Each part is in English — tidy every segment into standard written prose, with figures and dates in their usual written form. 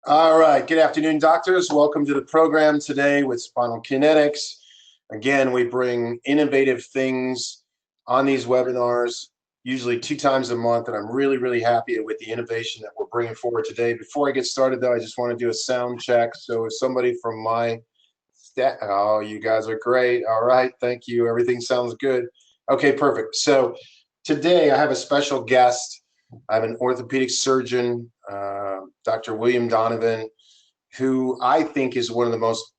All right, good afternoon, doctors. Welcome to the program today with Spinal Kinetics. Again, we bring innovative things on these webinars, usually 2 times a month, and I'm really happy with the innovation that we're bringing forward today. Before I get started, though, I just want to do a sound check. So if somebody from my staff, oh, you guys are great. All right, thank you. Everything sounds good. Okay, perfect. So today I have a special guest. I have an orthopedic surgeon, Dr. William Donovan, who I think is one of the most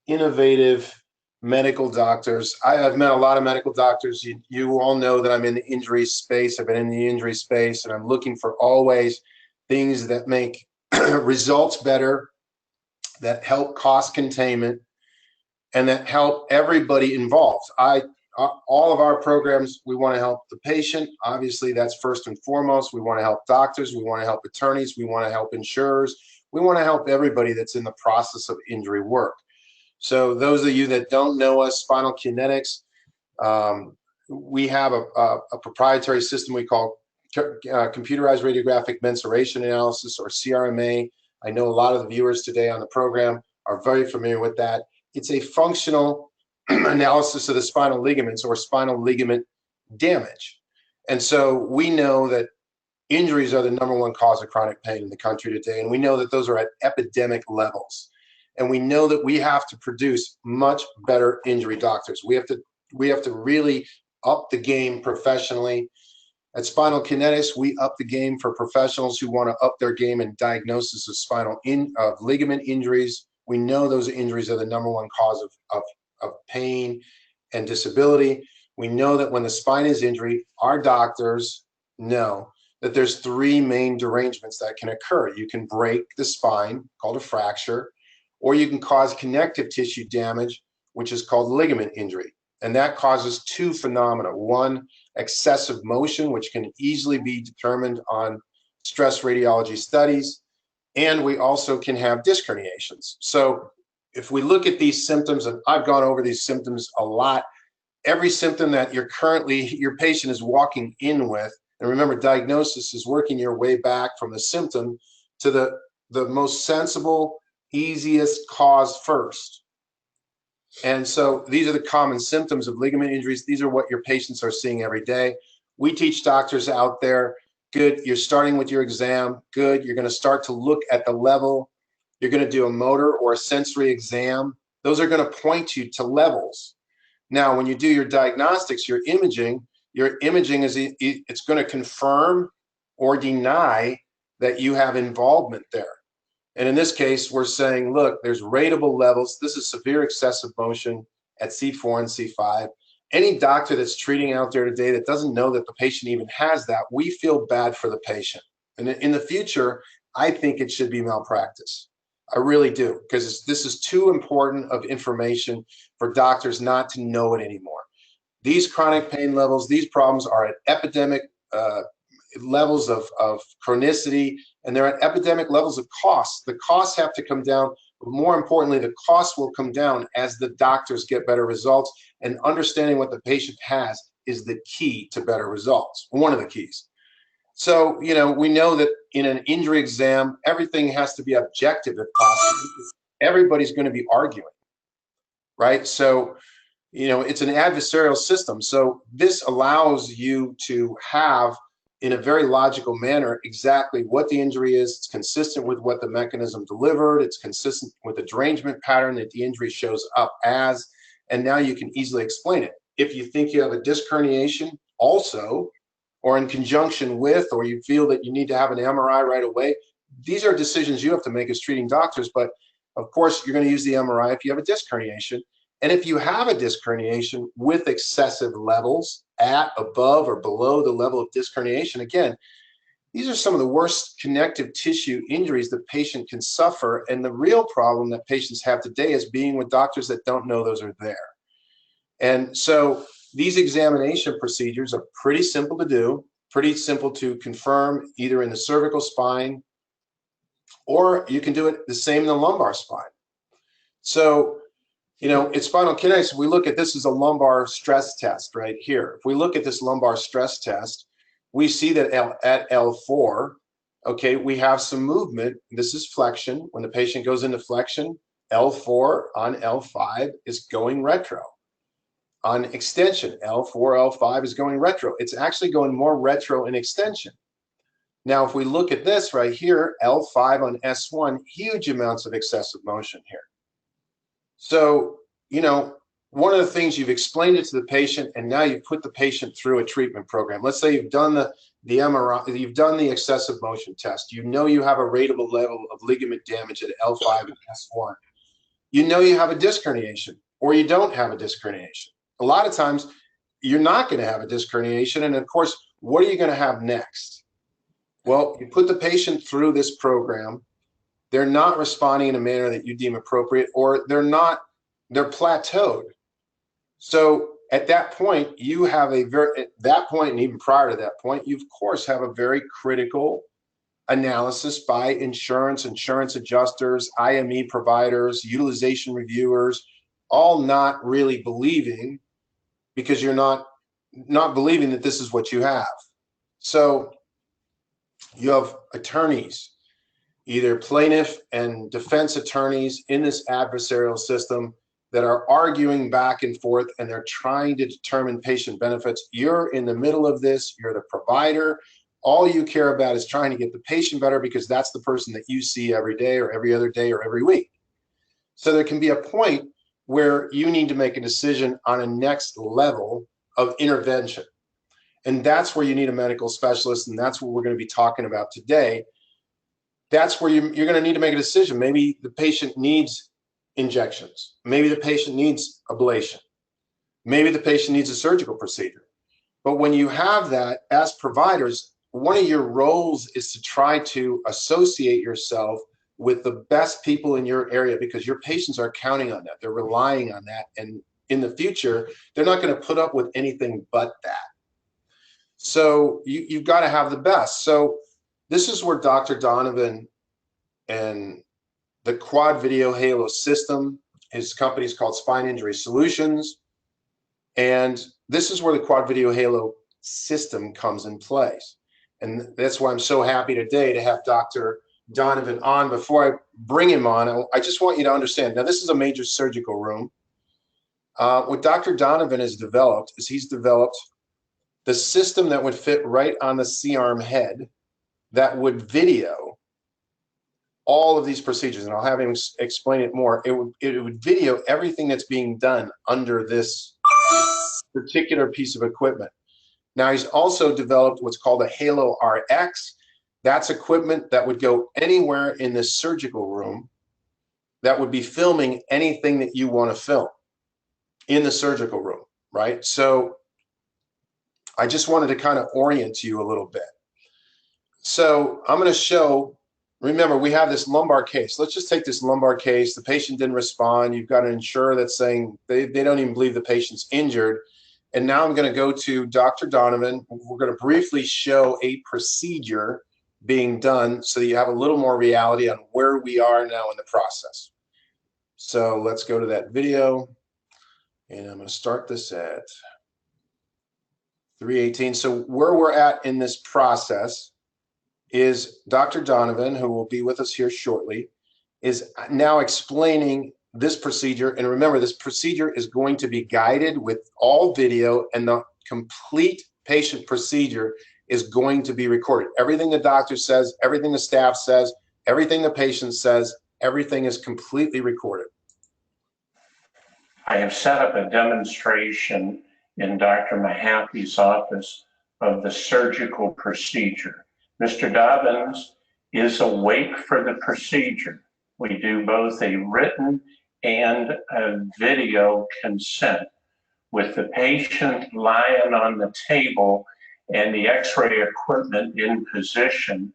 innovative medical doctors. I've met a lot of medical doctors. You all know that I'm in the injury space. I've been in the injury space, and I'm looking for always things that make results better, that help cost containment, and that help everybody involved. All of our programs, we want to help the patient. Obviously, that's first and foremost. We want to help doctors. We want to help attorneys. We want to help insurers. We want to help everybody that's in the process of injury work. So those of you that don't know us, Spinal Kinetics, we have a proprietary system we call Computerized Radiographic Mensuration Analysis, or CRMA. I know a lot of the viewers today on the program are very familiar with that. It's a functional analysis of the spinal ligaments or spinal ligament damage. And so we know that injuries are the #1 cause of chronic pain in the country today, and we know that those are at epidemic levels. And we know that we have to produce much better injury doctors. We have to really up the game professionally. At Spinal Kinetics, we up the game for professionals who want to up their game in diagnosis of ligament injuries. We know those injuries are the #1 cause of pain and disability. We know that when the spine is injured, our doctors know that there's 3 main derangements that can occur. You can break the spine, called a fracture, or you can cause connective tissue damage, which is called ligament injury. And that causes 2 phenomena. 1, excessive motion, which can easily be determined on stress radiology studies. And we also can have disc herniations. So if we look at these symptoms, and I've gone over these symptoms a lot, every symptom that your patient is walking in with, and remember, diagnosis is working your way back from the symptom to the most sensible, easiest cause first. And so these are the common symptoms of ligament injuries. These are what your patients are seeing every day. We teach doctors out there, good, you're starting with your exam, good, you're going to start to look at the level. You're going to do a motor or a sensory exam. Those are going to point you to levels. Now, when you do your diagnostics, your imaging is it's going to confirm or deny that you have involvement there. And in this case, we're saying, look, there's ratable levels. This is severe excessive motion at C4 and C5. Any doctor that's treating out there today that doesn't know that the patient even has that, we feel bad for the patient. And in the future, I think it should be malpractice. I really do, because this is too important of information for doctors not to know it anymore. These chronic pain levels, these problems are at epidemic levels of chronicity, and they're at epidemic levels of costs. The costs have to come down, but more importantly, the costs will come down as the doctors get better results, and understanding what the patient has is the key to better results, one of the keys. So, we know that in an injury exam, everything has to be objective if possible. Everybody's going to be arguing, right? So, it's an adversarial system. So this allows you to have, in a very logical manner, exactly what the injury is. It's consistent with what the mechanism delivered. It's consistent with the derangement pattern that the injury shows up as. And now you can easily explain it. If you think you have a disc herniation also, or in conjunction with, or you feel that you need to have an MRI right away, these are decisions you have to make as treating doctors. But of course, you're going to use the MRI if you have a disc herniation. And if you have a disc herniation with excessive levels at, above, or below the level of disc herniation, again, these are some of the worst connective tissue injuries the patient can suffer. And the real problem that patients have today is being with doctors that don't know those are there. And so these examination procedures are pretty simple to do, pretty simple to confirm either in the cervical spine, or you can do it the same in the lumbar spine. So, at Spinal Kinetics, we look at this as a lumbar stress test right here. If we look at this lumbar stress test, we see that at L4, Okay, we have some movement. This is flexion. When the patient goes into flexion, L4 on L5 is going retro. On extension, L4, L5 is going retro. It's actually going more retro in extension. Now, if we look at this right here, L5 on S1, huge amounts of excessive motion here. So, you know, one of the things, you've explained it to the patient, and now you've put the patient through a treatment program. Let's say you've done the MRI, you've done the excessive motion test. You know you have a ratable level of ligament damage at L5 and S1. You know you have a disc herniation, or you don't have a disc herniation. A lot of times, you're not going to have a disc herniation, and of course, what are you going to have next? Well, you put the patient through this program. They're not responding in a manner that you deem appropriate, or they're plateaued. So at that point, you have at that point, and even prior to that point, you of course have a very critical analysis by insurance adjusters, IME providers, utilization reviewers, all not really believing, because you're not believing that this is what you have. So you have attorneys, either plaintiff and defense attorneys in this adversarial system, that are arguing back and forth, and they're trying to determine patient benefits. You're in the middle of this, you're the provider. All you care about is trying to get the patient better, because that's the person that you see every day or every other day or every week. So there can be a point where you need to make a decision on a next level of intervention. And that's where you need a medical specialist, and that's what we're going to be talking about today. That's where you're going to need to make a decision. Maybe the patient needs injections. Maybe the patient needs ablation. Maybe the patient needs a surgical procedure. But when you have that, as providers, one of your roles is to try to associate yourself with the best people in your area, because your patients are counting on that. They're relying on that. And in the future, they're not going to put up with anything but that. So you've got to have the best. So this is where Dr. Donovan and the Quad Video Halo system, his company is called Spine Injury Solutions. And this is where the Quad Video Halo system comes in place. And that's why I'm so happy today to have Dr. Donovan on. Before I bring him on, I just want you to understand, now this is a major surgical room. What Dr. Donovan has developed is he's developed the system that would fit right on the C-arm head that would video all of these procedures, and I'll have him explain it more. It would video everything that's being done under this particular piece of equipment. Now, he's also developed what's called a Halo RX. That's equipment that would go anywhere in the surgical room that would be filming anything that you want to film in the surgical room, right? So I just wanted to kind of orient you a little bit. So I'm going to show, remember, we have this lumbar case. Let's just take this lumbar case. The patient didn't respond. You've got an insurer that's saying they don't even believe the patient's injured. And now I'm going to go to Dr. Donovan. We're going to briefly show a procedure being done so that you have a little more reality on where we are now in the process. So let's go to that video. And I'm going to start this at 3:18. So where we're at in this process is Dr. Donovan, who will be with us here shortly, is now explaining this procedure. And remember, this procedure is going to be guided with all video, and the complete patient procedure is going to be recorded. Everything the doctor says, everything the staff says, everything the patient says, everything is completely recorded. I have set up a demonstration in Dr. Mahaffey's office of the surgical procedure. Mr. Dobbins is awake for the procedure. We do both a written and a video consent with the patient lying on the table and the x-ray equipment in position.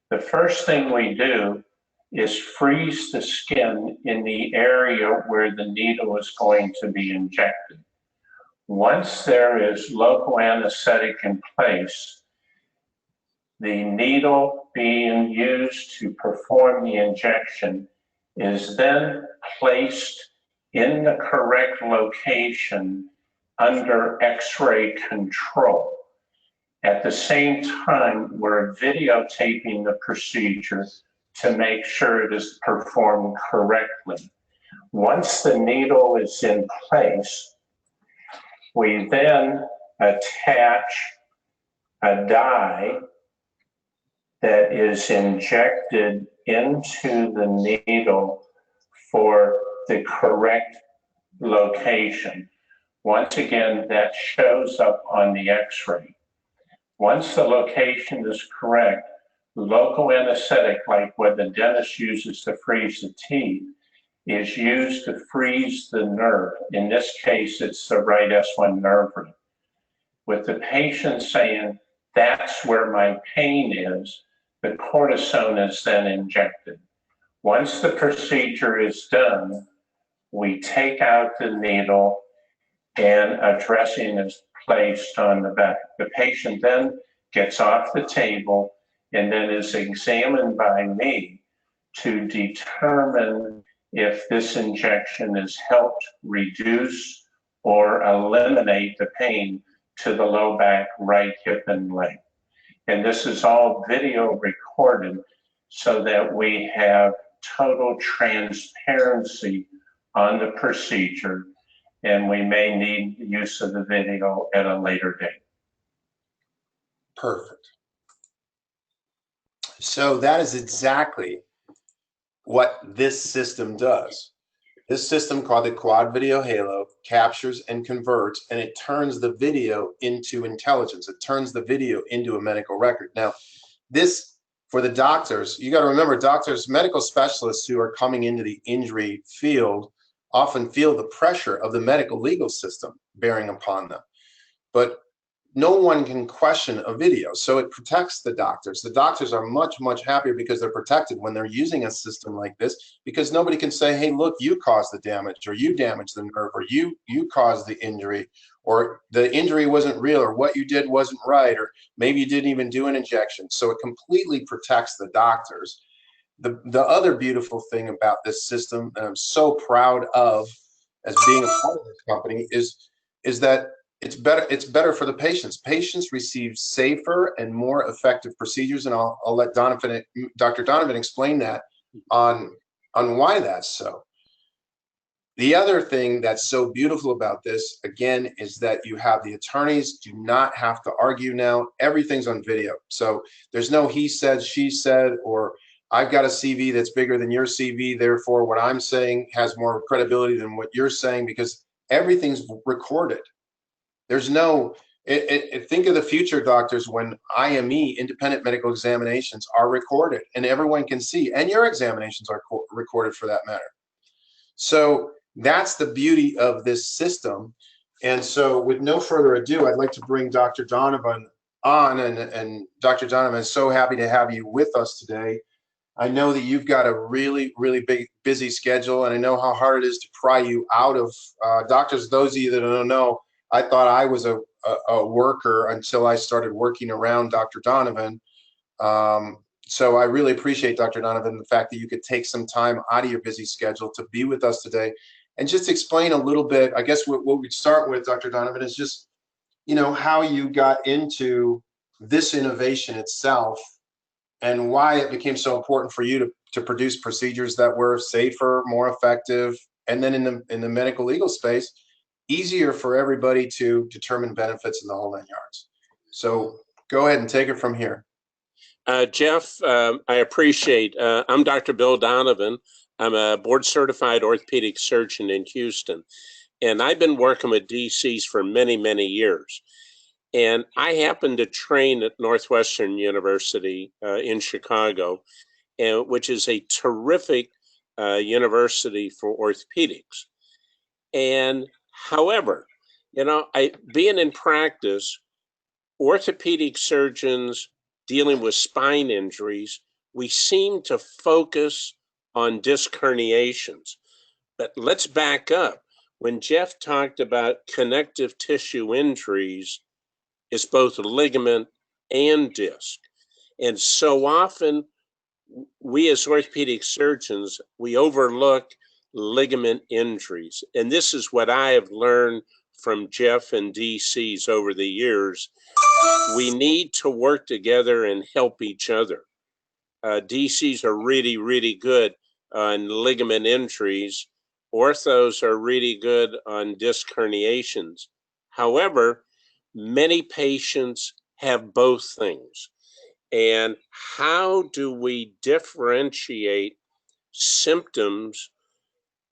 The first thing we do is freeze the skin in the area where the needle is going to be injected. Once there is local anesthetic in place, the needle being used to perform the injection is then placed in the correct location under x-ray control. At the same time, we're videotaping the procedure to make sure it is performed correctly. Once the needle is in place, we then attach a dye that is injected into the needle for the correct location. Once again, that shows up on the X-ray. Once the location is correct, local anesthetic, like what the dentist uses to freeze the teeth, is used to freeze the nerve. In this case, it's the right S1 nerve root. With the patient saying, that's where my pain is, the cortisone is then injected. Once the procedure is done, we take out the needle and a dressing is placed on the back. The patient then gets off the table and then is examined by me to determine if this injection has helped reduce or eliminate the pain to the low back, right hip, and leg. And this is all video recorded so that we have total transparency on the procedure, and we may need use of the video at a later date. Perfect. So that is exactly what this system does. This system, called the Quad Video Halo, captures and converts, and it turns the video into intelligence. It turns the video into a medical record. Now, this, for the doctors, you got to remember, doctors, medical specialists who are coming into the injury field often feel the pressure of the medical legal system bearing upon them. But no one can question a video, so it protects the doctors. The doctors are much, much happier because they're protected when they're using a system like this, because nobody can say, hey, look, you caused the damage, or you damaged the nerve, or you caused the injury, or the injury wasn't real, or what you did wasn't right, or maybe you didn't even do an injection. So it completely protects the doctors. The other beautiful thing about this system, and I'm so proud of as being a part of this company, is that it's better for the patients. Patients receive safer and more effective procedures, and I'll let Dr. Donovan explain that on why that's so. The other thing that's so beautiful about this, again, is that you have the attorneys do not have to argue now. Everything's on video. So there's no he said, she said, or I've got a CV that's bigger than your CV, therefore what I'm saying has more credibility than what you're saying, because everything's recorded. There's no, think of the future, doctors, when IME, independent medical examinations, are recorded and everyone can see, and your examinations are recorded for that matter. So that's the beauty of this system. And so with no further ado, I'd like to bring Dr. Donovan on, and Dr. Donovan, is so happy to have you with us today. I know that you've got a really, really big, busy schedule, and I know how hard it is to pry you out of doctors. Those of you that don't know, I thought I was a worker until I started working around Dr. Donovan. So I really appreciate, Dr. Donovan, the fact that you could take some time out of your busy schedule to be with us today and just explain a little bit. I guess what we'd start with, Dr. Donovan, is just, you know, how you got into this innovation itself and why it became so important for you to produce procedures that were safer, more effective, and then in the medical legal space, easier for everybody to determine benefits in the whole 9 yards. So go ahead and take it from here. Jeff, I appreciate. I'm Dr. Bill Donovan. I'm a board certified orthopedic surgeon in Houston, and I've been working with DCs for many, many years. And I happened to train at Northwestern University in Chicago, which is a terrific university for orthopedics. And however, you know, being in practice, orthopedic surgeons dealing with spine injuries, we seem to focus on disc herniations. But let's back up. When Jeff talked about connective tissue injuries, it's both ligament and disc. And so often, we as orthopedic surgeons, we overlook ligament injuries. And this is what I have learned from Jeff and DCs over the years, we need to work together and help each other. DCs are really, really good on ligament injuries. Orthos are really good on disc herniations. However, many patients have both things. And how do we differentiate symptoms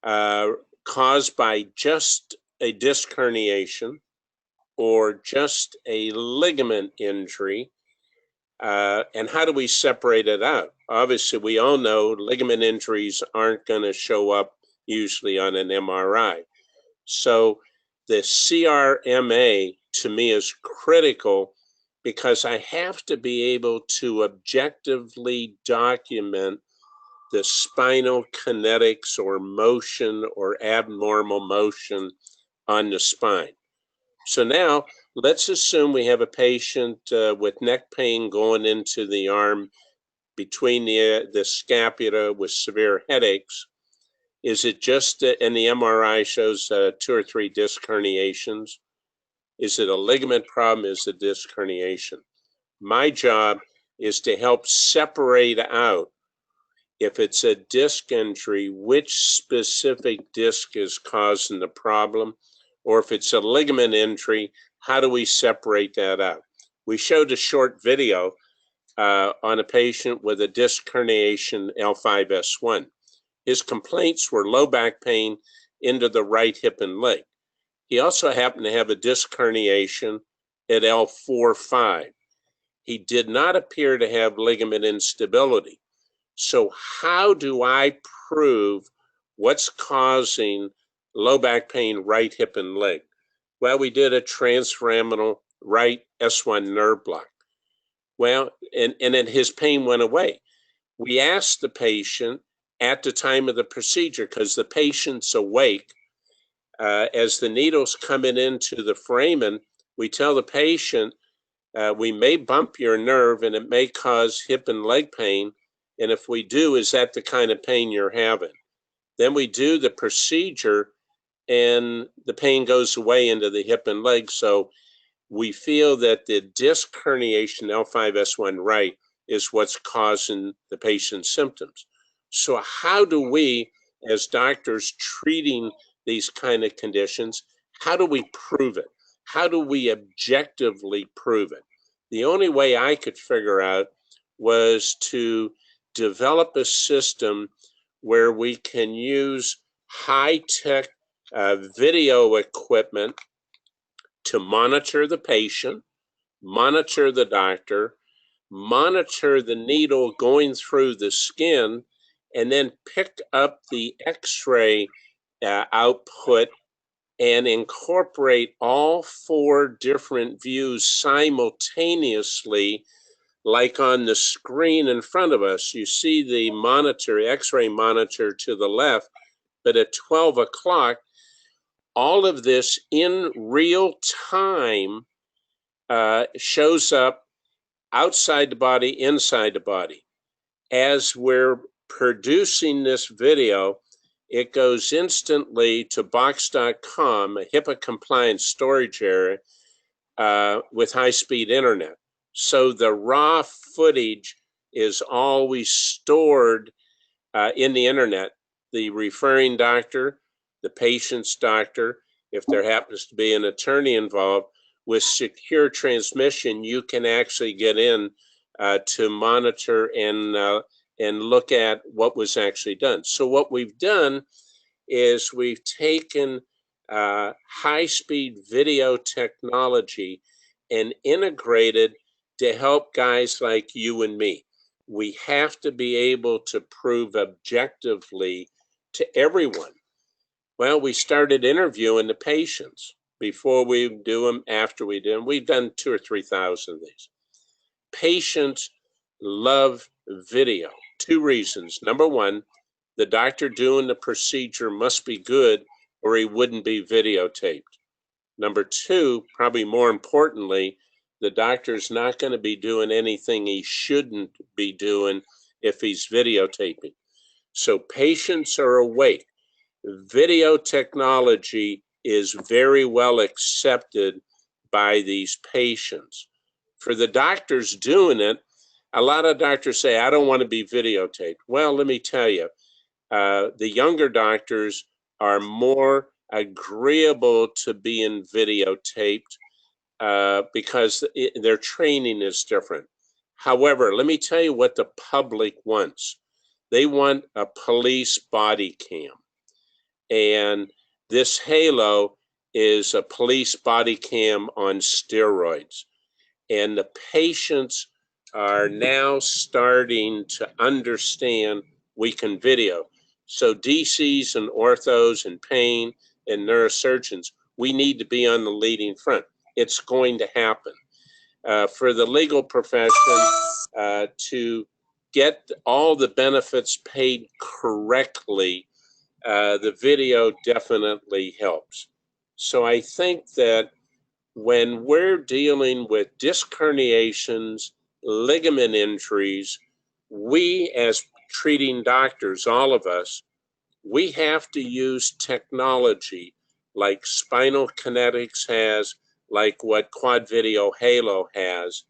caused by just a disc herniation or just a ligament injury? And how do we separate it out? Obviously, we all know ligament injuries aren't going to show up usually on an MRI. So the CRMA to me is critical because I have to be able to objectively document the spinal kinetics or motion or abnormal motion on the spine. So now let's assume we have a patient with neck pain going into the arm between the scapula with severe headaches. Is it just, and the MRI shows 2 or 3 disc herniations? Is it a ligament problem? Is it disc herniation? My job is to help separate out, if it's a disc injury, which specific disc is causing the problem, or if it's a ligament injury, how do we separate that out? We showed a short video on a patient with a disc herniation L5S1. His complaints were low back pain into the right hip and leg. He also happened to have a disc herniation at L4-5. He did not appear to have ligament instability. So how do I prove what's causing low back pain, right hip and leg? Well, we did a transforaminal right S1 nerve block. Well, and then his pain went away. We asked the patient at the time of the procedure, because the patient's awake, as the needle's coming into the foramen, we tell the patient, we may bump your nerve and it may cause hip and leg pain. And if we do, is that the kind of pain you're having? Then we do the procedure and the pain goes away into the hip and leg. So we feel that the disc herniation L5S1 right is what's causing the patient's symptoms. So how do we, as doctors treating these kind of conditions, how do we prove it? How do we objectively prove it? The only way I could figure out was to develop a system where we can use high-tech video equipment to monitor the patient, monitor the doctor, monitor the needle going through the skin, and then pick up the X-ray output and incorporate all 4 different views simultaneously. Like on the screen in front of us, you see the monitor, X-ray monitor to the left, but at 12 o'clock, all of this in real time shows up outside the body, inside the body. As we're producing this video, it goes instantly to box.com, a HIPAA-compliant storage area with high-speed internet. So the raw footage is always stored in the internet. The referring doctor, the patient's doctor, if there happens to be an attorney involved, with secure transmission, you can actually get in to monitor and look at what was actually done. So what we've done is we've taken high-speed video technology and integrated to help guys like you and me. We have to be able to prove objectively to everyone. Well, we started interviewing the patients before we do them, after we do them. We've done 2,000 or 3,000 of these. Patients love video. 2 reasons. Number 1, the doctor doing the procedure must be good or he wouldn't be videotaped. Number 2, probably more importantly, the doctor's not going to be doing anything he shouldn't be doing if he's videotaping. So patients are awake. Video technology is very well accepted by these patients. For the doctors doing it, a lot of doctors say, I don't want to be videotaped. Well, let me tell you, the younger doctors are more agreeable to being videotaped because their training is different. However, let me tell you what the public wants. They want a police body cam. And this Halo is a police body cam on steroids. And the patients are now starting to understand we can video. So DCs and orthos and pain and neurosurgeons, we need to be on the leading front. It's going to happen. For the legal profession to get all the benefits paid correctly, the video definitely helps. So I think that when we're dealing with disc herniations, ligament injuries, we as treating doctors, all of us, we have to use technology like Spinal Kinetics has, like what Quad Video Halo has,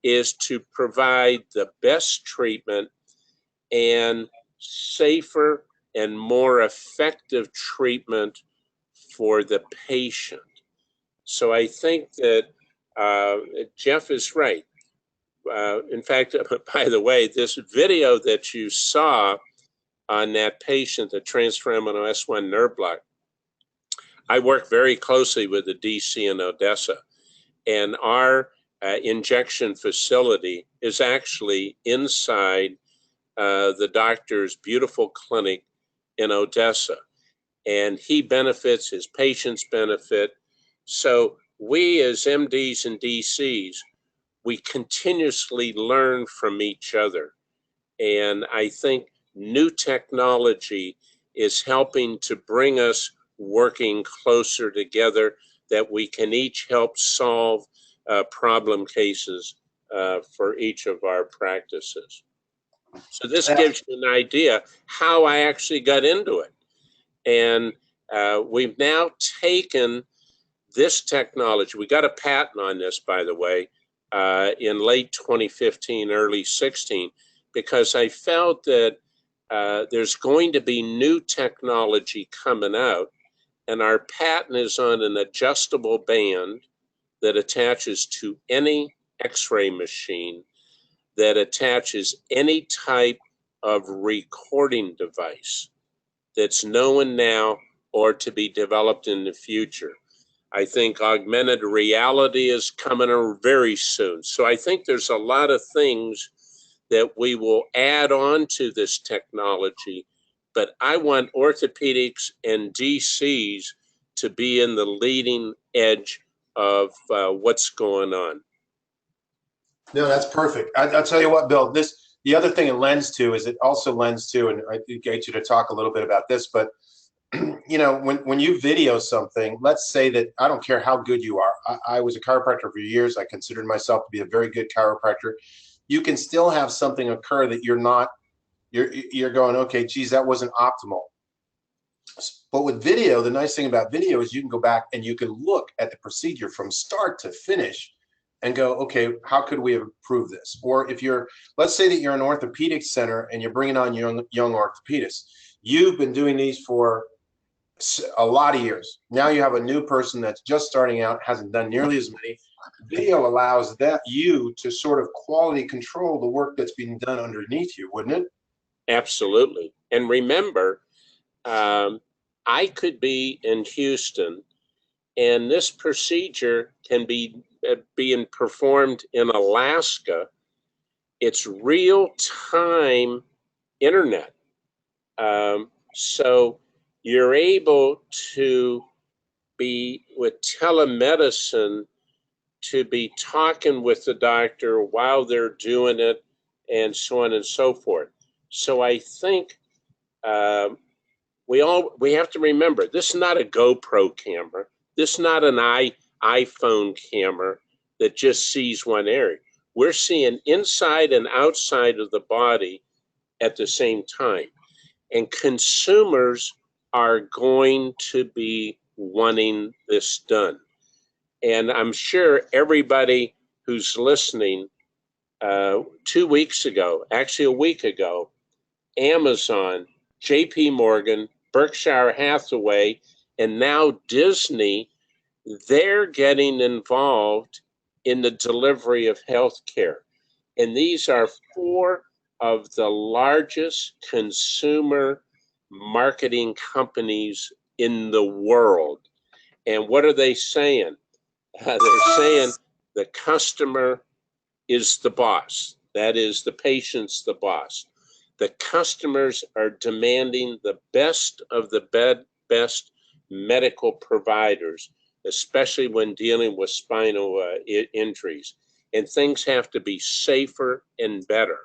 is to provide the best treatment and safer and more effective treatment for the patient. So I think that Jeff is right. In fact, by the way, this video that you saw on that patient, the transforaminal S1 nerve block, I work very closely with the DC in Odessa, and our injection facility is actually inside the doctor's beautiful clinic in Odessa, and he benefits, his patients benefit. So we as MDs and DCs, we continuously learn from each other. And I think new technology is helping to bring us working closer together, that we can each help solve problem cases for each of our practices. So this gives you an idea how I actually got into it. And we've now taken this technology. We got a patent on this, by the way, in late 2015, early 16, because I felt that there's going to be new technology coming out, and our patent is on an adjustable band that attaches to any X-ray machine, that attaches any type of recording device that's known now or to be developed in the future. I think augmented reality is coming very soon. So I think there's a lot of things that we will add on to this technology, but I want orthopedics and DCs to be in the leading edge of what's going on. No, that's perfect. I'll tell you what, Bill, the other thing it lends to is it also lends to, and I get you to talk a little bit about this, but you know, when you video something, let's say that, I don't care how good you are. I was a chiropractor for years. I considered myself to be a very good chiropractor. You can still have something occur that you're going, okay, geez, that wasn't optimal. But with video, the nice thing about video is you can go back and you can look at the procedure from start to finish and go, okay, how could we have improved this? Or if let's say that you're an orthopedic center and you're bringing on young orthopedists. You've been doing these for a lot of years. Now you have a new person that's just starting out, hasn't done nearly as many. Video allows you to sort of quality control the work that's being done underneath you, wouldn't it? Absolutely. And remember, I could be in Houston and this procedure can be being performed in Alaska. It's real-time internet. So you're able to be with telemedicine, to be talking with the doctor while they're doing it, and so on and so forth. So I think we have to remember, this is not a GoPro camera. This is not an iPhone camera that just sees one area. We're seeing inside and outside of the body at the same time. And consumers are going to be wanting this done. And I'm sure everybody who's listening, 2 weeks ago, actually a week ago, Amazon, JP Morgan, Berkshire Hathaway, and now Disney, they're getting involved in the delivery of healthcare. And these are 4 of the largest consumer marketing companies in the world. And what are they saying? They're saying the customer is the boss. That is, the patient's the boss. The customers are demanding the best of the best medical providers, especially when dealing with spinal injuries. And things have to be safer and better.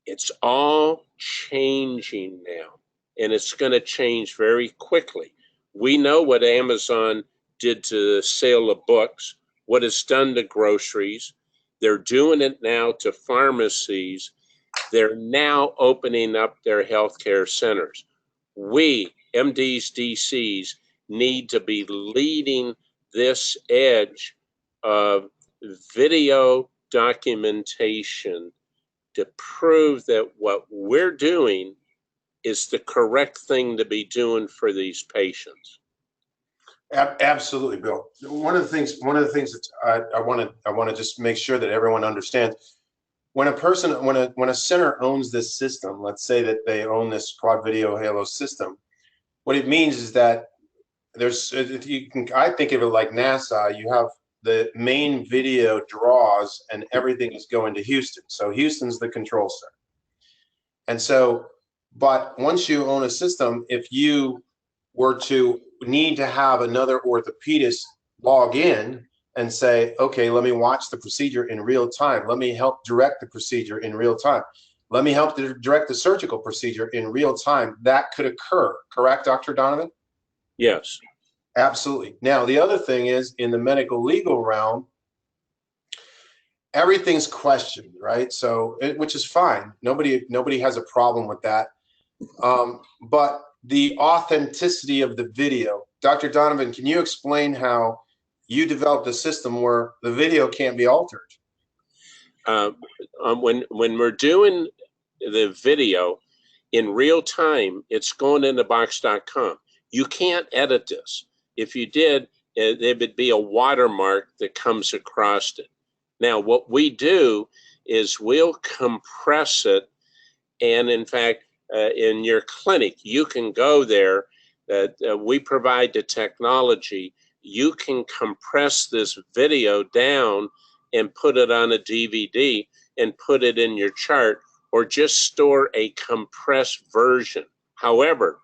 It's all changing now, and it's going to change very quickly. We know what Amazon did to the sale of books, what it's done to groceries. They're doing it now to pharmacies. They're now opening up their healthcare centers. We, MDs, DCs, need to be leading this edge of video documentation to prove that what we're doing is the correct thing to be doing for these patients. Absolutely, Bill. One of the things that I want to just make sure that everyone understands, when a center owns this system, let's say that they own this Quad Video Halo system, what it means is that I think of it like NASA. You have the main video draws and everything is going to Houston. So Houston's the control center. And so, but once you own a system, if you were to need to have another orthopedist log in and say, okay, let me watch the procedure in real time. Let me help direct the procedure in real time. Let me help direct the surgical procedure in real time. That could occur, correct, Dr. Donovan? Yes. Absolutely. Now, the other thing is, in the medical legal realm, everything's questioned, right? So, which is fine. Nobody has a problem with that. But the authenticity of the video, Dr. Donovan, can you explain how you developed a system where the video can't be altered? When we're doing the video in real time, it's going into box.com. You can't edit this. If you did, there would be a watermark that comes across it. Now, what we do is we'll compress it. And in fact, in your clinic, you can go there. We provide the technology. You can compress this video down and put it on a DVD and put it in your chart, or just store a compressed version. However,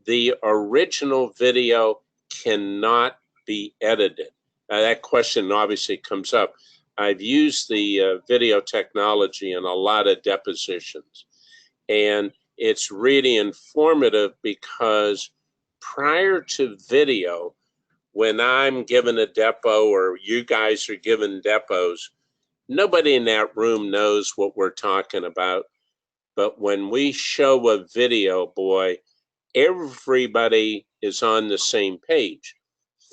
the original video cannot be edited. That question obviously comes up. I've used the video technology in a lot of depositions, and it's really informative because prior to video, when I'm given a depo or you guys are given depos, nobody in that room knows what we're talking about. But when we show a video, boy, everybody is on the same page.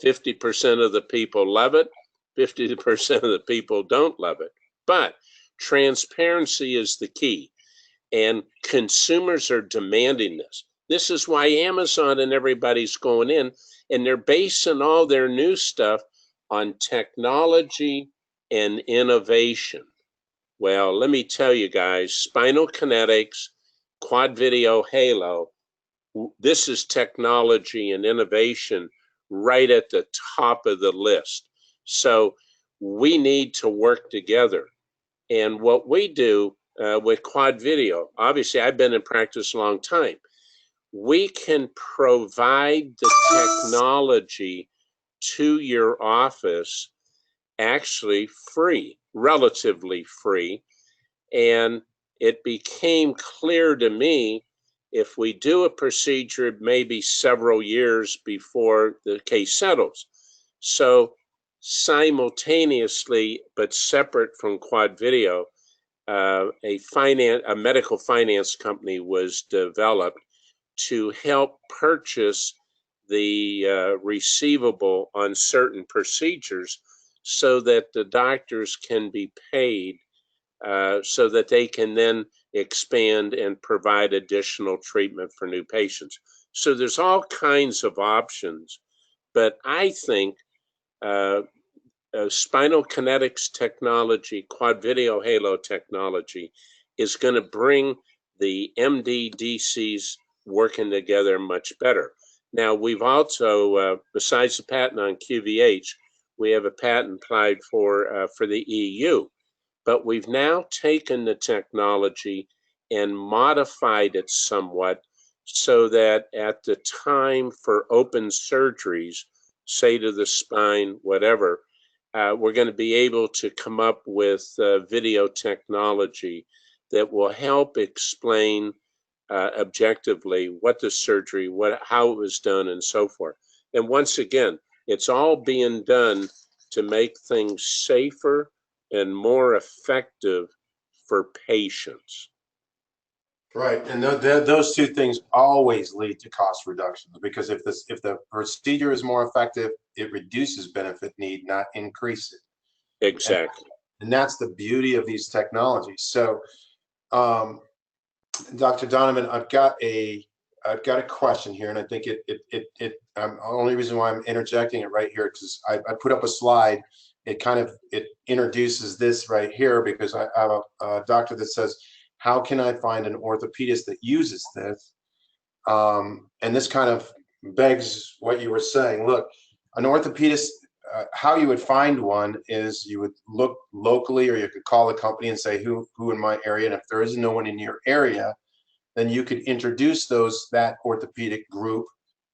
50% of the people love it, 50% of the people don't love it. But transparency is the key, and consumers are demanding this. This is why Amazon and everybody's going in, and they're basing all their new stuff on technology and innovation. Well, let me tell you guys, Spinal Kinetics, Quad Video Halo, this is technology and innovation right at the top of the list. So we need to work together. And what we do with Quad Video, obviously I've been in practice a long time. We can provide the technology to your office actually free, relatively free. And it became clear to me, if we do a procedure, maybe several years before the case settles. So simultaneously, but separate from Quad Video, a medical finance company was developed to help purchase the receivable on certain procedures so that the doctors can be paid so that they can then expand and provide additional treatment for new patients. So there's all kinds of options, but I think Spinal Kinetics technology, quad video halo technology, is going to bring the MD DCs working together much better. Now, we've also, besides the patent on QVH, we have a patent applied for the EU. But we've now taken the technology and modified it somewhat so that at the time for open surgeries, say to the spine, whatever, we're going to be able to come up with video technology that will help explain objectively what the surgery, how it was done, and so forth. And once again, it's all being done to make things safer and more effective for patients. Right, and those two things always lead to cost reductions, because if the procedure is more effective, it reduces benefit need, not increase it. Exactly. And that's the beauty of these technologies. So, Dr. Donovan, I've got a question here, and I think the only reason why I'm interjecting it right here because I put up a slide. It introduces this right here because I have a doctor that says, how can I find an orthopedist that uses this? And this kind of begs what you were saying. Look, an orthopedist, how you would find one is you would look locally, or you could call a company and say who in my area. And if there is no one in your area, then you could introduce that orthopedic group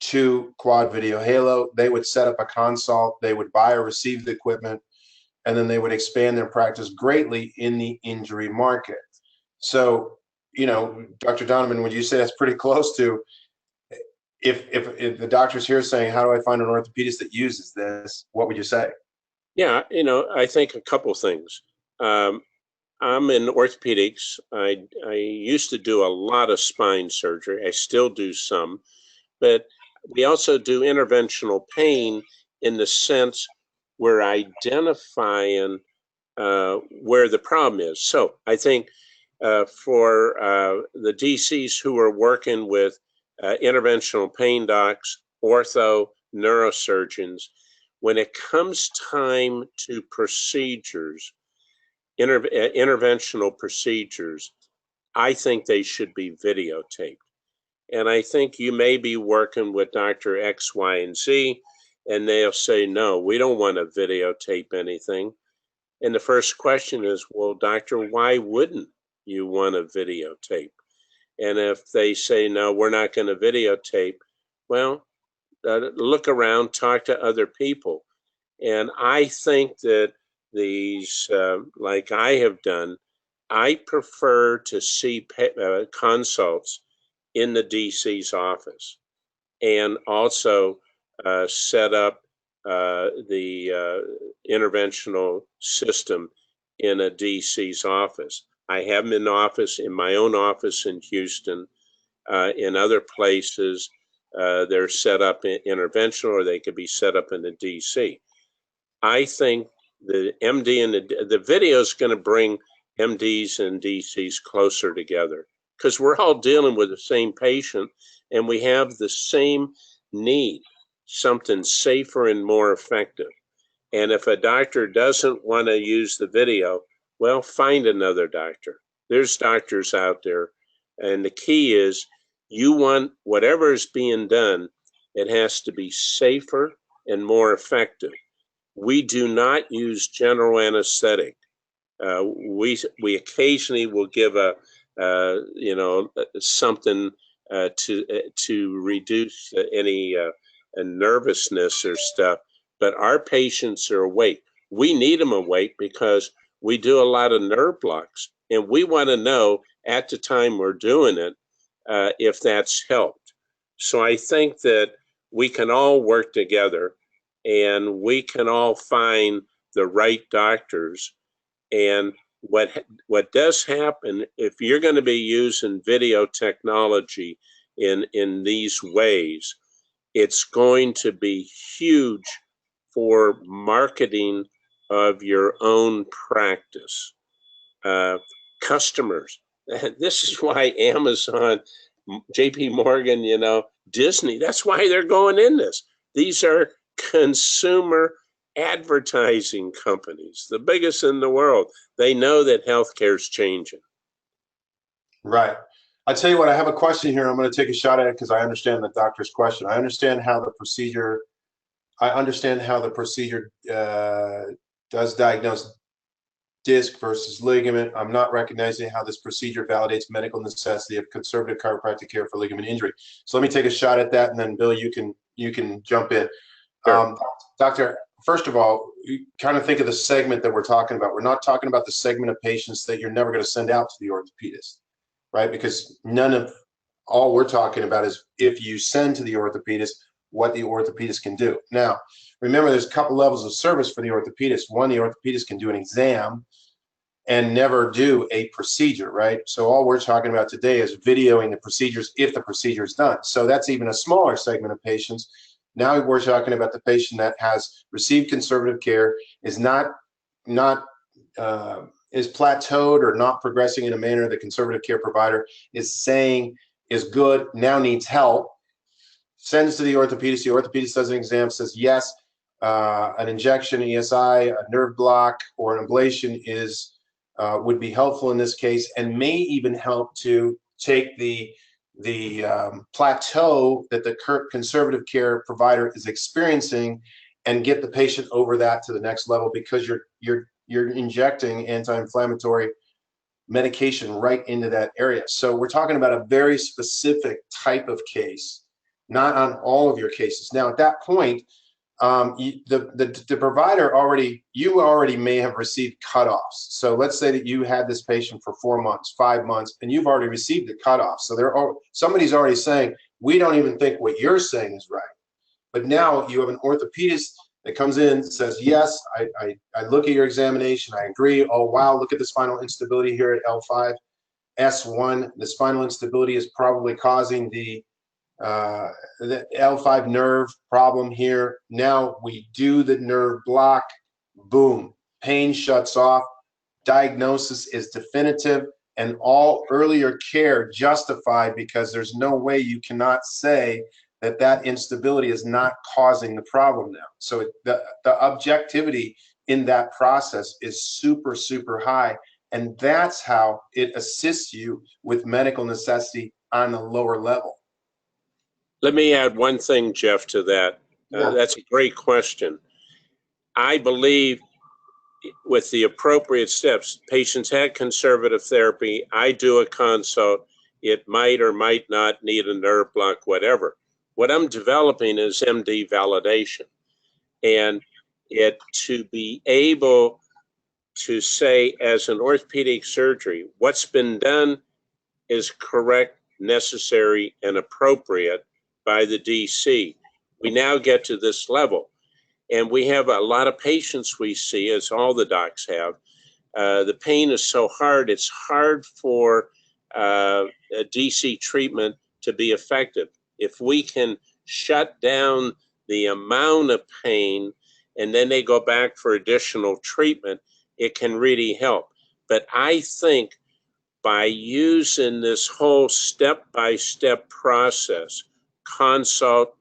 to Quad Video Halo. They would set up a consult, they would buy or receive the equipment, and then they would expand their practice greatly in the injury market. So, Dr. Donovan, would you say that's pretty close to, if the doctor's here saying, how do I find an orthopedist that uses this, what would you say? Yeah, I think a couple things. I'm in orthopedics. I used to do a lot of spine surgery. I still do some, but we also do interventional pain in the sense we're identifying where the problem is. So I think for the DCs who are working with interventional pain docs, ortho, neurosurgeons, when it comes time to procedures, interventional procedures, I think they should be videotaped. And I think you may be working with Dr. X, Y, and Z, and they'll say, no, we don't want to videotape anything. And the first question is, well, doctor, why wouldn't you want to videotape? And if they say, no, we're not going to videotape, well, look around, talk to other people. And I think that these, like I have done, I prefer to see consults in the DC's office, and also set up the interventional system in a DC's office. I have them in my own office in Houston. In other places, they're set up in interventional, or they could be set up in the DC. I think the MD and the video is going to bring MDs and DCs closer together, because we're all dealing with the same patient and we have the same need, something safer and more effective. And if a doctor doesn't want to use the video, well, find another doctor. There's doctors out there. And the key is, you want whatever is being done, it has to be safer and more effective. We do not use general anesthetic. We occasionally will give something to reduce any nervousness or stuff, but our patients are awake. We need them awake because we do a lot of nerve blocks, and we want to know at the time we're doing it if that's helped. So I think that we can all work together, and we can all find the right doctors. And what does happen, if you're going to be using video technology in these ways, It's going to be huge for marketing of your own practice. Customers. This is why Amazon, JP Morgan, Disney, that's why they're going in this. These are consumer advertising companies, the biggest in the world. They know that healthcare is changing. Right. I tell you what, I have a question here. I'm going to take a shot at it because I understand the doctor's question. I understand how the procedure does diagnose disc versus ligament. I'm not recognizing how this procedure validates medical necessity of conservative chiropractic care for ligament injury. So let me take a shot at that, and then Bill, you can jump in. Sure. Doctor, first of all, you kind of think of the segment that we're talking about. We're not talking about the segment of patients that you're never going to send out to the orthopedist, right? Because all we're talking about is if you send to the orthopedist, what the orthopedist can do. Now, remember, there's a couple levels of service for the orthopedist. One, the orthopedist can do an exam and never do a procedure, right? So all we're talking about today is videoing the procedures if the procedure is done. So that's even a smaller segment of patients. Now we're talking about the patient that has received conservative care, is is plateaued or not progressing in a manner the conservative care provider is saying is good, now needs help, sends to the orthopedist does an exam, says yes, an injection, ESI, a nerve block, or an ablation would be helpful in this case, and may even help to take the plateau that the conservative care provider is experiencing and get the patient over that to the next level, because you're injecting anti-inflammatory medication right into that area. So we're talking about a very specific type of case, not on all of your cases. Now, at that point, the provider you already may have received cutoffs. So let's say that you had this patient for 4 months, 5 months, and you've already received the cutoff. So somebody's already saying, we don't even think what you're saying is right. But now you have an orthopedist that comes in and says, yes, I look at your examination, I agree. Oh, wow, look at the spinal instability here at L5, S1. The spinal instability is probably causing the L5 nerve problem here. Now we do the nerve block, boom, pain shuts off, diagnosis is definitive, and all earlier care justified, because there's no way you cannot say that instability is not causing the problem now. So the objectivity in that process is super, super high, and that's how it assists you with medical necessity on the lower level. Let me add one thing, Jeff, to that. Yeah. That's a great question. I believe with the appropriate steps, patients had conservative therapy. I do a consult. It might or might not need a nerve block, whatever. What I'm developing is MD validation. And to be able to say, as an orthopedic surgery, what's been done is correct, necessary, and appropriate by the DC. We now get to this level, and we have a lot of patients we see, as all the docs have. The pain is so hard, it's hard for a DC treatment to be effective. If we can shut down the amount of pain and then they go back for additional treatment, it can really help. But I think by using this whole step-by-step process, consult,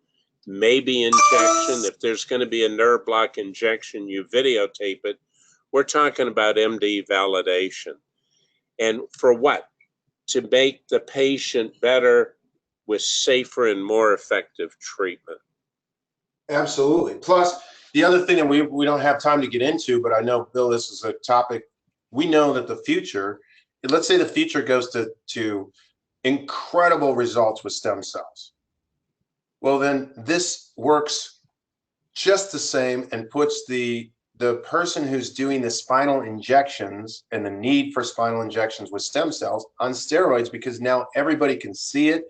maybe injection, if there's going to be a nerve block injection, you videotape it. We're talking about MD validation. And for what? To make the patient better with safer and more effective treatment. Absolutely. Plus, the other thing that we don't have time to get into, but I know, Bill, this is a topic. We know that the future, let's say the future goes to incredible results with stem cells. Well, then this works just the same and puts the person who's doing the spinal injections and the need for spinal injections with stem cells on steroids, because now everybody can see it.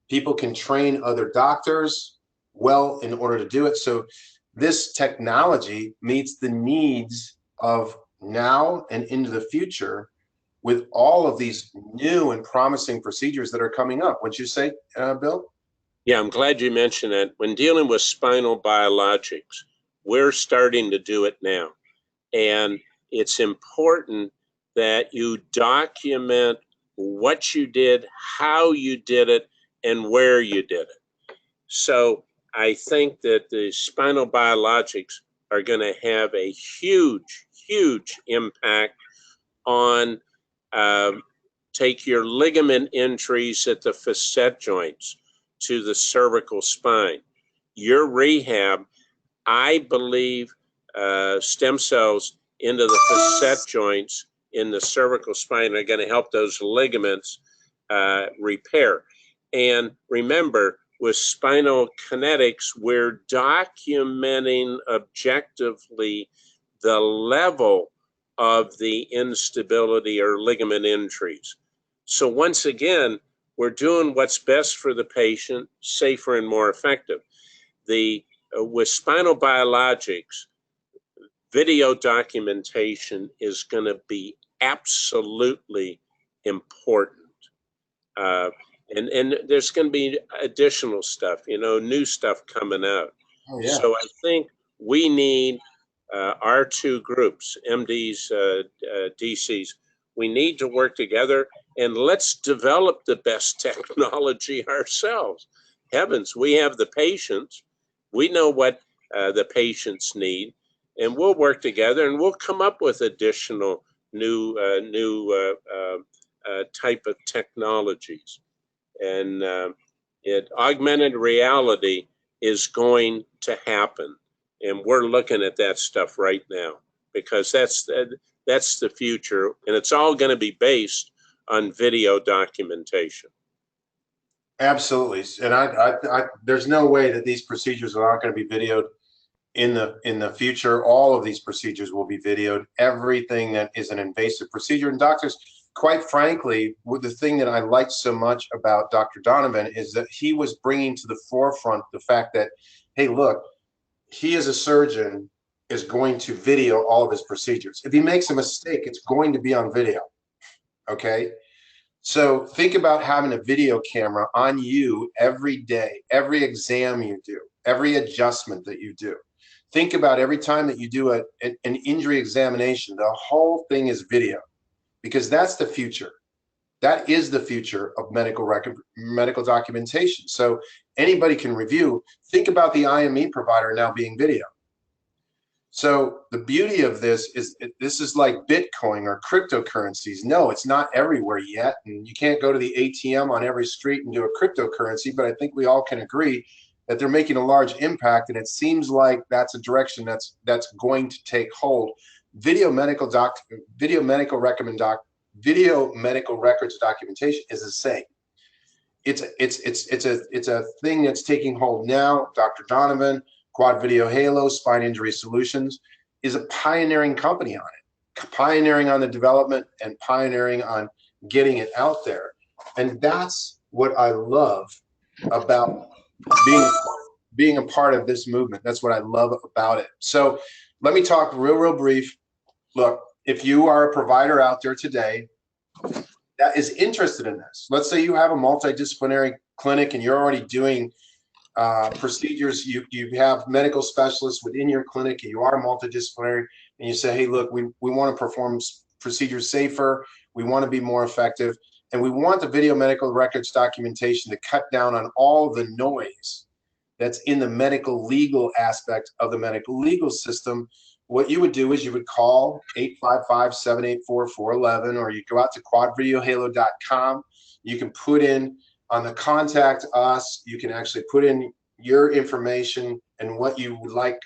People can train other doctors well in order to do it. So this technology meets the needs of now and into the future with all of these new and promising procedures that are coming up. Would you say, Bill? Yeah, I'm glad you mentioned that. When dealing with spinal biologics, we're starting to do it now. And it's important that you document what you did, how you did it, and where you did it. So I think that the spinal biologics are going to have a huge, huge impact on take your ligament injuries at the facet joints to the cervical spine. Your rehab, I believe, stem cells into the facet joints in the cervical spine are going to help those ligaments repair. And remember, with Spinal Kinetics, we're documenting objectively the level of the instability or ligament injuries. So once again, we're doing what's best for the patient, safer and more effective. With spinal biologics, video documentation is going to be absolutely important. And there's going to be additional stuff, new stuff coming out. Oh, yeah. So I think we need our two groups, MDs, DCs, we need to work together and let's develop the best technology ourselves. Heavens, we have the patients. We know what the patients need, and we'll work together and we'll come up with additional new type of technologies. And augmented reality is going to happen. And we're looking at that stuff right now because that's the future. And it's all going to be based on video documentation. Absolutely. And I there's no way that these procedures are not going to be videoed in the future. All of these procedures will be videoed. Everything that is an invasive procedure. And doctors, quite frankly, the thing that I liked so much about Dr. Donovan is that he was bringing to the forefront the fact that, hey, look, he as a surgeon is going to video all of his procedures. If he makes a mistake, it's going to be on video. Okay. So think about having a video camera on you every day, every exam you do, every adjustment that you do. Think about every time that you do an injury examination, the whole thing is video, because that's the future. That is the future of medical documentation. So anybody can review. Think about the IME provider now being video. So the beauty of this is like Bitcoin or cryptocurrencies. No, it's not everywhere yet. And you can't go to the ATM on every street and do a cryptocurrency, but I think we all can agree that they're making a large impact. And it seems like that's a direction that's going to take hold. Video medical records documentation is the same. It's a thing that's taking hold now. Dr. Donovan, Quad Video Halo, Spine Injury Solutions, is a pioneering company on it, pioneering on the development and pioneering on getting it out there. And that's what I love about being a part of this movement. That's what I love about it. So let me talk real brief. Look, if you are a provider out there today that is interested in this, let's say you have a multidisciplinary clinic and you're already doing procedures, you have medical specialists within your clinic and you are multidisciplinary, and you say, hey, look, we want to perform procedures safer, we want to be more effective, and we want the video medical records documentation to cut down on all the noise that's in the medical legal aspect of the medical legal system. What you would do is you would call 855-784-411, or you go out to quadvideohalo.com. You can put in on the contact us, you can actually put in your information and what you would like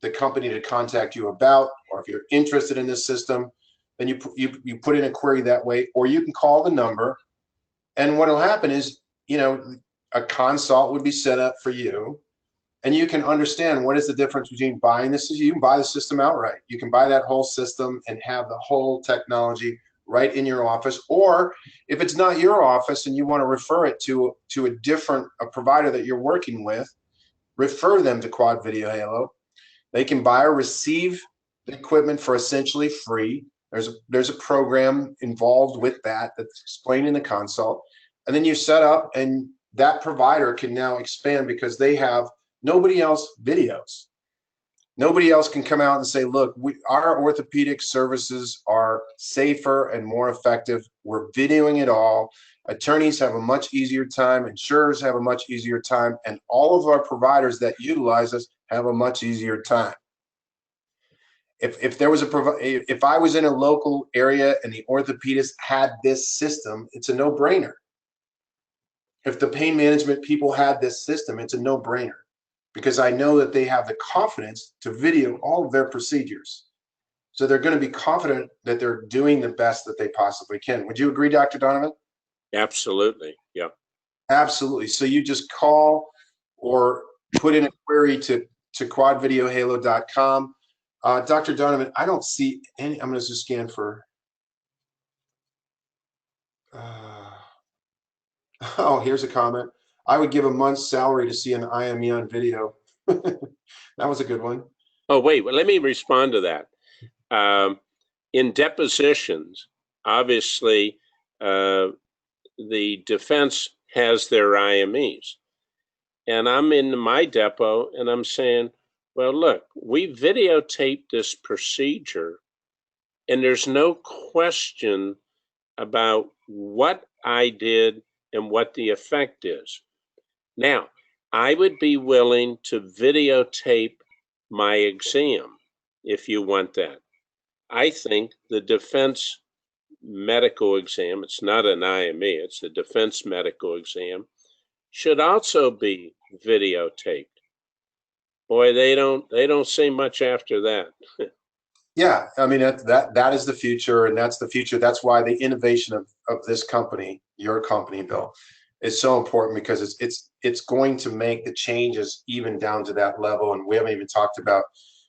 the company to contact you about, or if you're interested in this system, then you put in a query that way, or you can call the number. And what will happen is, a consult would be set up for you, and you can understand what is the difference between buying this. You can buy the system outright. You can buy that whole system and have the whole technology right in your office. Or if it's not your office and you want to refer it to a provider that you're working with, refer them to Quad Video Halo. They can buy or receive the equipment for essentially free. There's a program involved with that that's explained in the consult. And then you set up and that provider can now expand because they have nobody else videos. Nobody else can come out and say, look, our orthopedic services are safer and more effective. We're videoing it all. Attorneys have a much easier time. Insurers have a much easier time. And all of our providers that utilize us have a much easier time. If there was if I was in a local area and the orthopedist had this system, it's a no-brainer. If the pain management people had this system, it's a no-brainer, because I know that they have the confidence to video all of their procedures. So they're going to be confident that they're doing the best that they possibly can. Would you agree, Dr. Donovan? Absolutely. Yeah. Absolutely. So you just call or put in a query to quadvideohalo.com. Dr. Donovan, I don't see any. I'm going to just scan for. Oh, here's a comment. I would give a month's salary to see an IME on video. That was a good one. Oh, wait, well, let me respond to that. In depositions, obviously, the defense has their IMEs. And I'm in my depot and I'm saying, well, look, we videotaped this procedure and there's no question about what I did and what the effect is. Now, I would be willing to videotape my exam if you want that. I think the defense medical exam, it's not an IME, it's a defense medical exam, should also be videotaped. Boy, they don't say much after that. Yeah, I mean that is the future, and that's the future. That's why the innovation of this company, your company, Bill, is so important, because it's going to make the changes even down to that level. And we haven't even talked about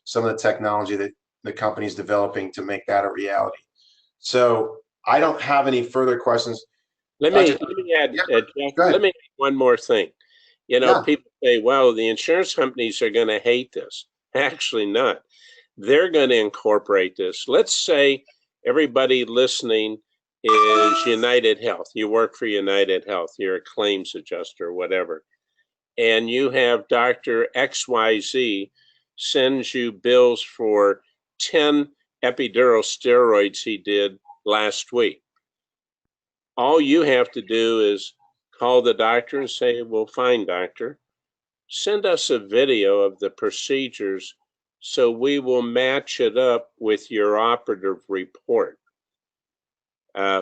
some of the technology that the company's developing to make that a reality. So I don't have any further questions. Let me add, Yeah, Jeff, let me add one more thing. You know, people say, well, the insurance companies are going to hate this. Actually not. They're going to incorporate this. Let's say everybody listening is United Health. You work for United Health. You're a claims adjuster or whatever. And you have Dr. XYZ sends you bills for 10 epidural steroids he did last week. All you have to do is call the doctor and say, well, fine, doctor, send us a video of the procedures so we will match it up with your operative report.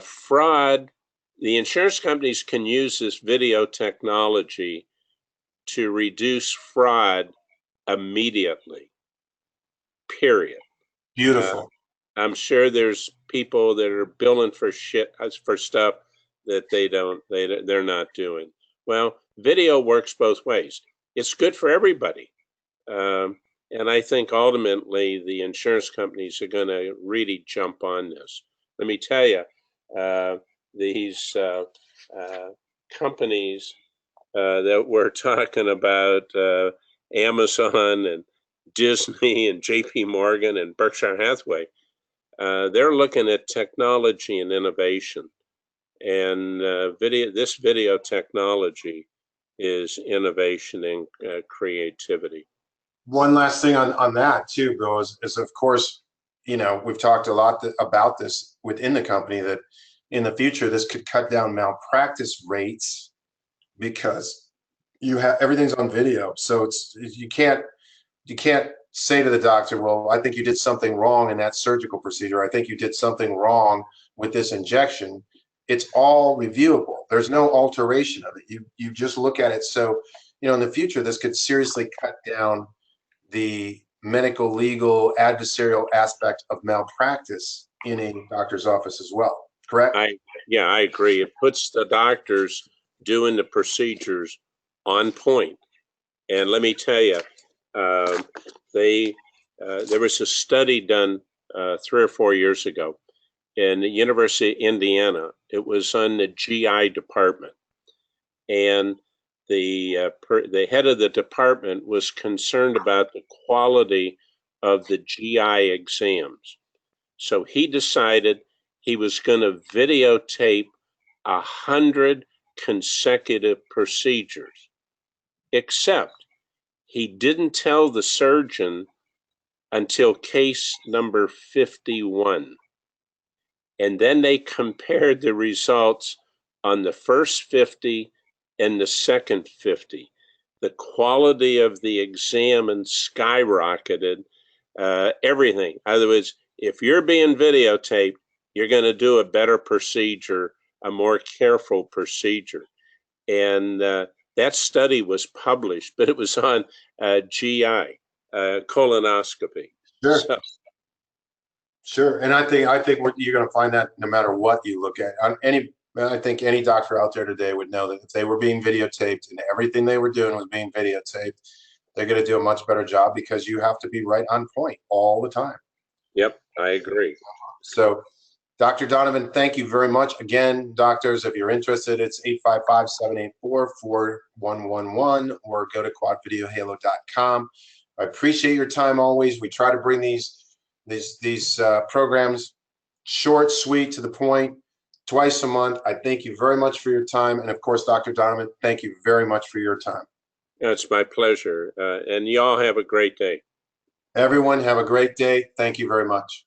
Fraud, the insurance companies can use this video technology to reduce fraud immediately, period. Beautiful. I'm sure there's people that are billing for stuff that they're not doing. Well, video works both ways. It's good for everybody. And I think ultimately the insurance companies are going to really jump on this. Let me tell you, these companies that we're talking about, Amazon and Disney and JP Morgan and Berkshire Hathaway, they're looking at technology and innovation. And this video technology is innovation and creativity. One last thing on that too, Bill, is of course, you know, we've talked a lot about this within the company, that in the future this could cut down malpractice rates because you have everything's on video. So you can't say to the doctor, well, I think you did something wrong in that surgical procedure. I think you did something wrong with this injection. It's all reviewable. There's no alteration of it. You just look at it. So, you know, in the future, this could seriously cut down the medical, legal, adversarial aspect of malpractice in a doctor's office as well. Correct? Yeah, I agree. It puts the doctors doing the procedures on point. And let me tell you, there was a study done 3 or 4 years ago in the University of Indiana. It was on the GI department, and the head of the department was concerned about the quality of the GI exams. So he decided he was going to videotape 100 consecutive procedures, except he didn't tell the surgeon until case number 51. And then they compared the results on the first 50 and the second 50. The quality of the exam skyrocketed, everything. In other words, if you're being videotaped, you're going to do a better procedure, a more careful procedure. And that study was published, but it was on GI, colonoscopy. Sure. So, sure. And I think you're going to find that no matter what you look at. I think any doctor out there today would know that if they were being videotaped and everything they were doing was being videotaped, they're going to do a much better job because you have to be right on point all the time. Yep, I agree. So, Dr. Donovan, thank you very much. Again, doctors, if you're interested, it's 855-784-4111 or go to quadvideohalo.com. I appreciate your time always. We try to bring these programs short, sweet, to the point, twice a month. I thank you very much for your time. And of course, Dr. Donovan, thank you very much for your time. It's my pleasure. And y'all have a great day. Everyone have a great day. Thank you very much.